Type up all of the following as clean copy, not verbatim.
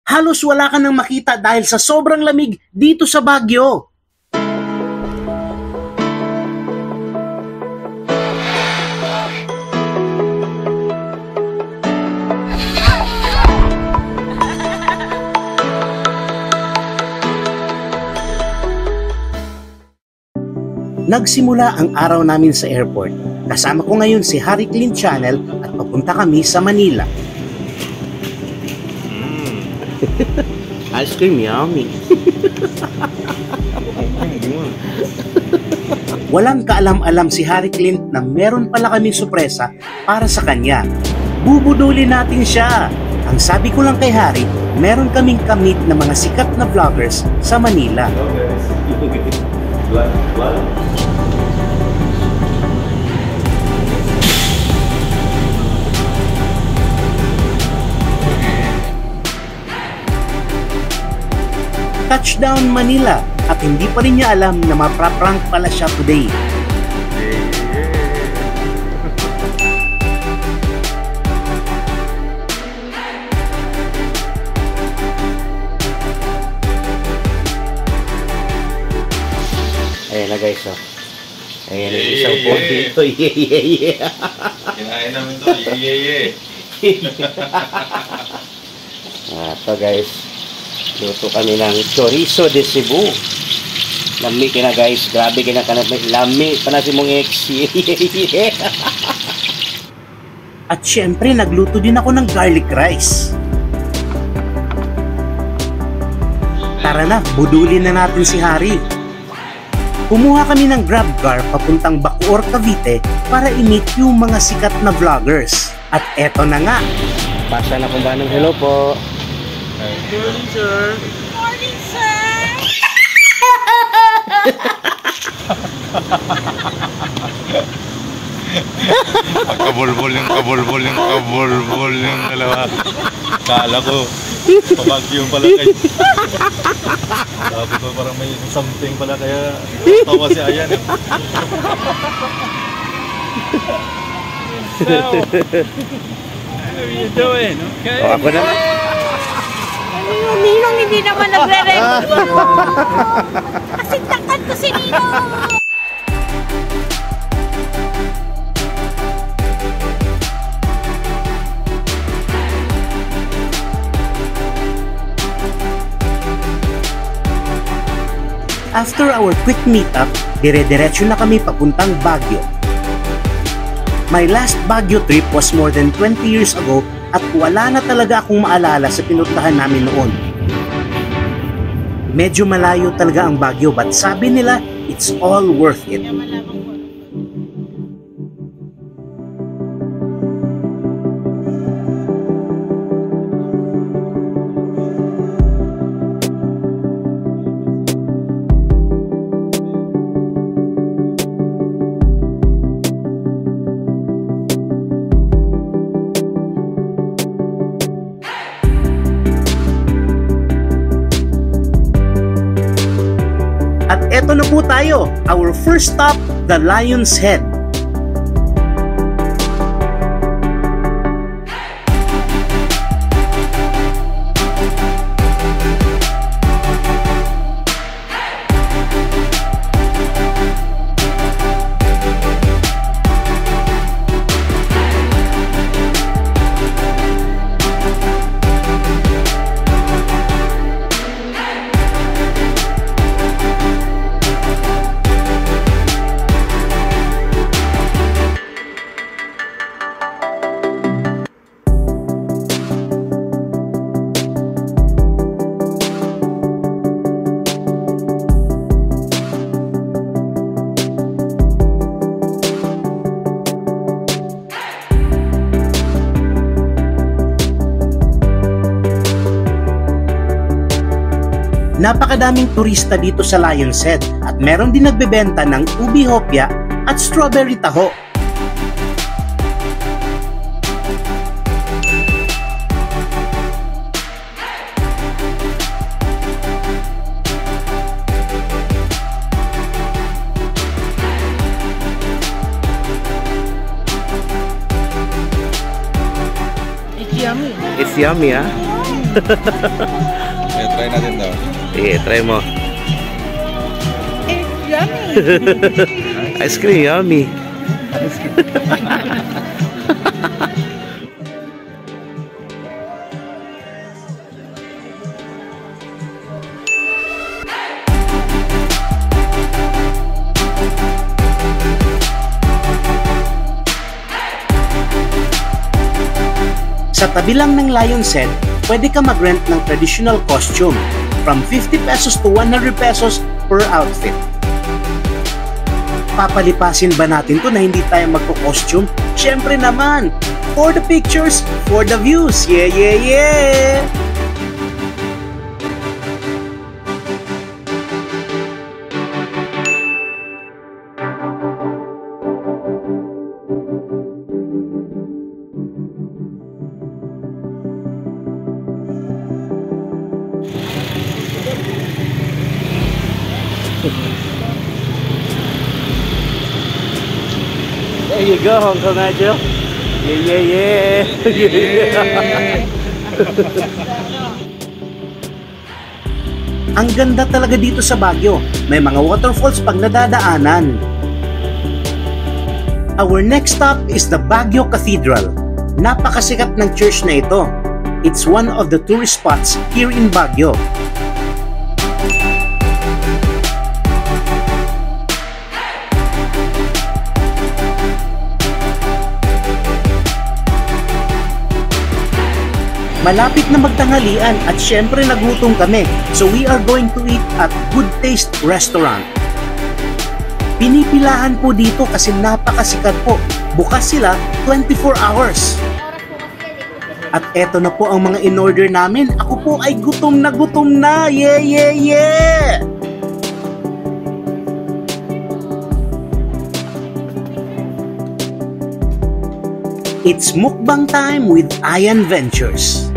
Halos wala ka nang makita dahil sa sobrang lamig dito sa Baguio. Nagsimula ang araw namin sa airport. Kasama ko ngayon si Harry Clint Channel at papunta kami sa Manila. Ice cream, yummy. Walang kaalam-alam si Harry Clint na meron pala kaming sorpresa para sa kanya. Bubudulin natin siya. Ang sabi ko lang kay Harry, meron kaming kamit na mga sikat na vloggers sa Manila. Touchdown Manila at hindi pa rin niya alam na mapra-prank pala siya today. Ayan na guys, oh. Ayan na isang po dito. Kinain namin to, Ito guys, luto kami ng chorizo de Cebu. Lami ka na guys, grabe ka na lami pa na si mong ex. At syempre, nagluto din ako ng garlic rice. Tara na, budulin na natin si Harry. Kumuha kami ng grab car papuntang Bacoor, Cavite para i-meet yung mga sikat na vloggers. At eto na nga. Pasa na kung ba ng hello po. Good morning, sir. Good morning, sir. Kabulbul yung dalawa. Kala ko, pabagyong pala kayo. Sabi ko parang may something pala kaya tawa si Ayan. So, how are you doing? Okay? O, ako na. Ninong hindi naman nagre-record. Kasi takad ko si Ninong. After our quick meetup, dire-diretso na kami papuntang Baguio. My last Baguio trip was more than 20 years ago at wala na talaga akong maalala sa pinuntahan namin noon. Medyo malayo talaga ang Baguio but sabi nila, it's all worth it. At eto na po tayo, our first stop, the Lion's Head. Napakadaming turista dito sa Lion's Head at meron din nagbebenta ng ubi hopya at strawberry taho. It's yummy. It's yummy, ah. Kaya try natin daw. Sige, try mo. It's yummy. Ice cream, yummy. Sa tabi lang ng Lion's Head, pwede ka mag-rent ng traditional costume from 50 pesos to 100 pesos per outfit. Papalipasin ba natin to na hindi tayo magko-costume? Syempre naman! For the pictures, for the views! Yeah, yeah, yeah! There you go, Uncle Nigel. Yeah, yeah, yeah. Ang ganda talaga dito sa Baguio. May mga waterfalls pag nadadaanan. Our next stop is the Baguio Cathedral. Napakasikat ng church na ito. It's one of the tourist spots here in Baguio. Malapit na magtanghalian at syempre nagutom kami, so we are going to eat at Good Taste Restaurant. Pinipilahan po dito kasi napakasikat po. Bukas sila 24 hours. At eto na po ang mga in-order namin. Ako po ay gutom na. Yeah, yeah, yeah! It's mukbang time with Ayan Ventures.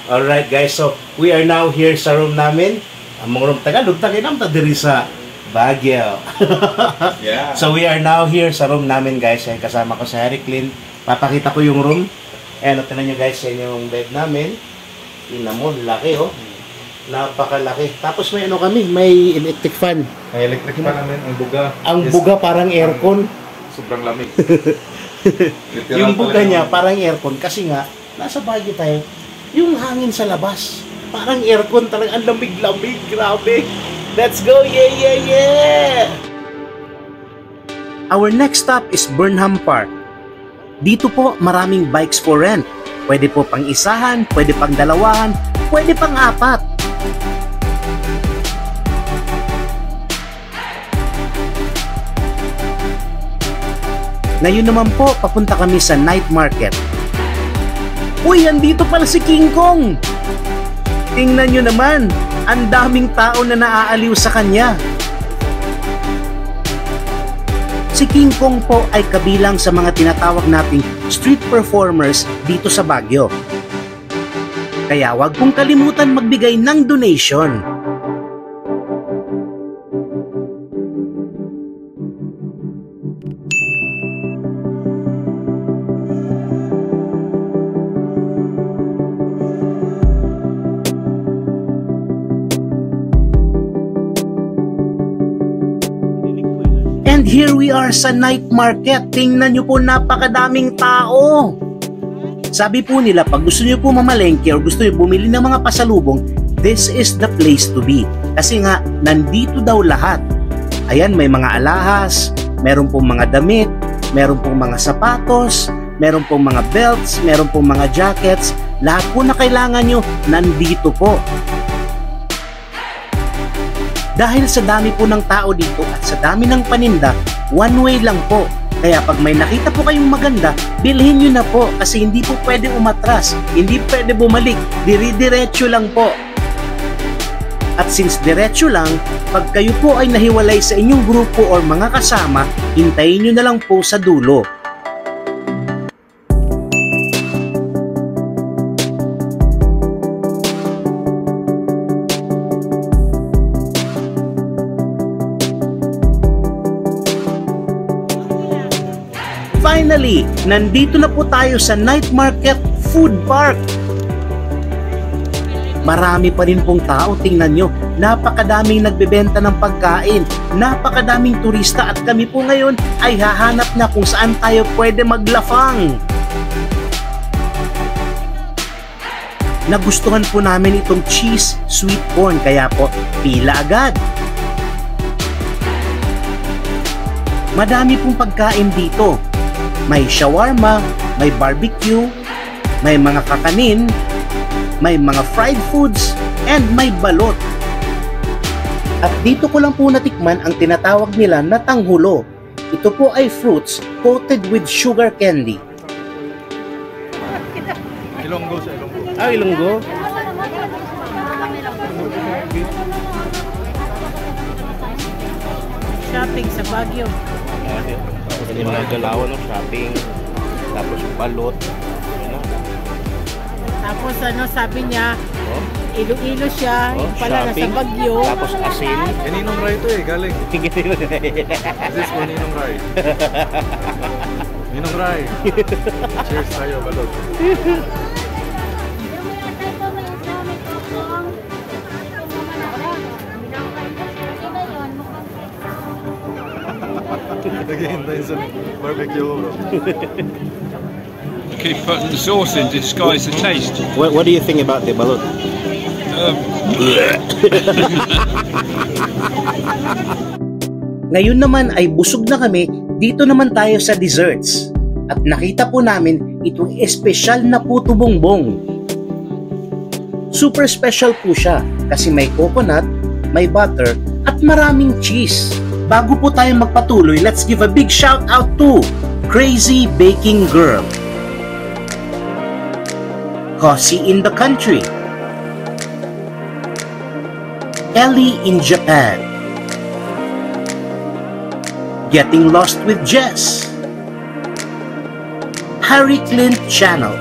Alright guys, so we are now here sa room namin. Ang mga room Tagalog, taginam ta diri sa Baguio. Yeah. So we are now here sa room namin guys. Ay, kasama ko si Harry Clint. Papakita ko yung room. Ayan, tignan nyo guys, yan yung bed namin. Tingnan mo, laki oh. Napakalaki. Tapos may ano kami, may electric fan. May electric fan namin, ang buga. Ang buga parang aircon. Sobrang lamig. Yung buga niya parang aircon kasi nga, nasa Baguio tayo. Yung hangin sa labas, parang aircon talaga. Ang lamig-lamig, grabe. Let's go, yeah, yeah, yeah! Our next stop is Burnham Park. Dito po, maraming bikes for rent. Pwede po pang isahan, pwede pang dalawahan, pwede pang apat. Ngayon naman po, papunta kami sa night market. Uy, andito pala si King Kong! Tingnan nyo naman, ang daming tao na naaaliw sa kanya. Si King Kong po ay kabilang sa mga tinatawag nating street performers dito sa Baguio. Kaya wag pong kalimutan magbigay ng donation. And here we are sa night market. Tingnan nyo po, napakadaming tao. Sabi po nila, pag gusto nyo po mamalengke o gusto nyo bumili ng mga pasalubong, this is the place to be. Kasi nga, nandito daw lahat. Ayan, may mga alahas, meron pong mga damit, meron pong mga sapatos, meron pong mga belts, meron pong mga jackets. Lahat po na kailangan nyo, nandito po. Dahil sa dami po ng tao dito at sa dami ng paninda, one way lang po. Kaya pag may nakita po kayong maganda, bilhin nyo na po kasi hindi po pwede umatras, hindi pwede bumalik, diri-diretso lang po. At since diretso lang, pag kayo po ay nahiwalay sa inyong grupo or mga kasama, hintayin nyo na lang po sa dulo. finally, nandito na po tayo sa Night Market Food Park. Marami pa rin pong tao, tingnan nyo. Napakadaming nagbebenta ng pagkain, napakadaming turista at kami po ngayon ay hahanap na kung saan tayo pwede maglafang. Nagustuhan po namin itong cheese sweet corn kaya po pila agad. Madami pong pagkain dito. May shawarma, may barbecue, may mga kakanin, may mga fried foods, and may balot. At dito ko lang po natikman ang tinatawag nila na tanghulo. Ito po ay fruits coated with sugar candy. Ilonggo sa Ilonggo. Ah, Ilonggo? Shopping sa Baguio. Tapos yung mga galawan ng shopping. Tapos balot. Ano? Tapos ano sabi niya, Oh, Iloilo siya, oh, yung pala nasa shopping. Baguio. Tapos asin. Ninong Rai to eh, galing. This one, Ninong Rai. Ninong Rai. Cheers tayo, balot. Naghihintay sa barbecue ko, bro. Keep putting the sauce in to disguise the taste. What do you think about the balot? Ngayon naman ay busog na kami, dito naman tayo sa desserts. At nakita po namin itong espesyal na puto bongbong. Super special po siya kasi may coconut, may butter, at maraming cheese. Bago po tayo magpatuloy, let's give a big shout out to Crazy Baking Girl, Cozy in the Country, Ellie in Japan, Getting Lost with Jess, Harry Clint Channel,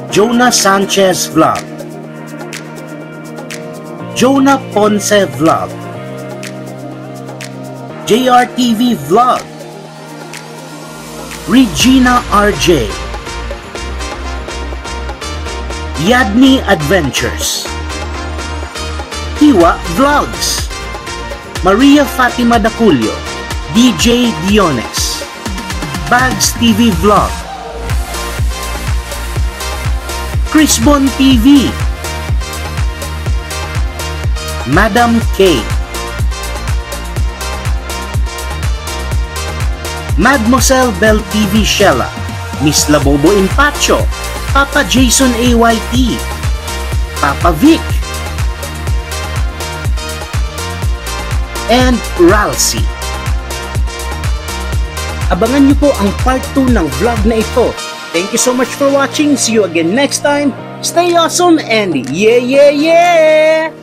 Jonah Sanchez Vlog, Jonah Ponce Vlog, JRTV Vlog, Regina RJ, Yadni Adventures, Hiwa Vlogs, Maria Fatima Daculio, DJ Diones, Bags TV Vlog, Chrisbon TV, Madam K, Mademoiselle Belle TV Shella, Miss Labobo Impacho, Papa Jason AYT, Papa Vic, and Ralsy. Abangan niyo po ang part 2 ng vlog na ito. Thank you so much for watching. See you again next time. Stay awesome and yeah!